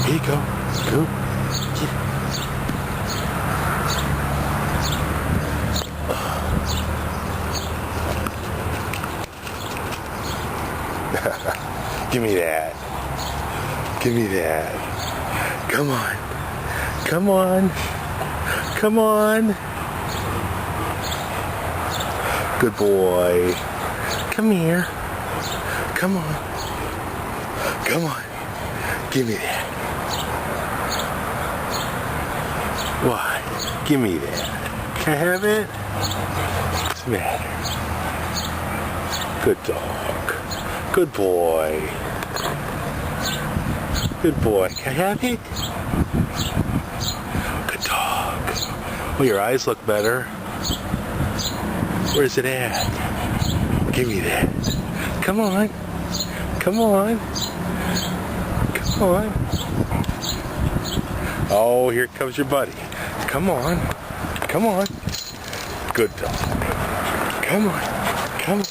Here you go. Go. Give me that. Give me that. Come on. Come on. Come on. Good boy. Come here. Come on. Come on. Give me that. What? Give me that. Can I have it? What's the matter? Good dog. Good boy. Good boy. Can I have it? Good dog. Well, your eyes look better. Where's it at? Give me that. Come on. Come on. Come on. Oh, here comes your buddy. Come on. Come on. Good dog. Come on. Come on.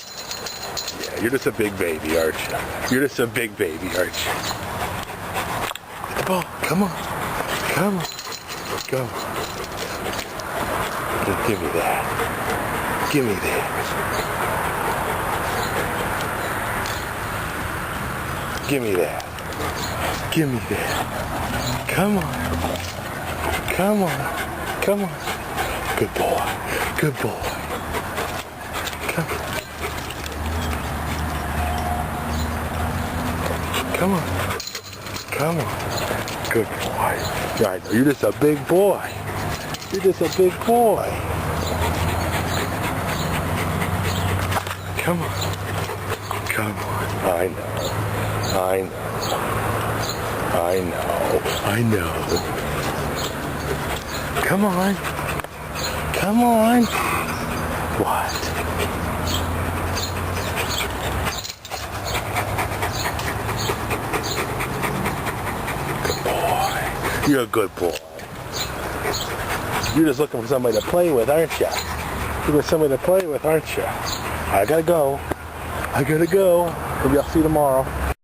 Yeah, you're just a big baby, aren't you? You're just a big baby, aren't you? Get the ball. Come on. Come on. Go. Give me that. Give me that. Give me that. Give me that. Come on. Come on. Come on. Good boy. Good boy. Come on. Come on. Come on. Good boy. I know you're just a big boy. You're just a big boy. Come on. Come on. I know. I know. I know. I know. Come on. Come on. What? Good boy. You're a good boy. You're just looking for somebody to play with, aren't you? You're with somebody to play with, aren't you? I gotta go. I gotta go. Maybe I'll see you tomorrow.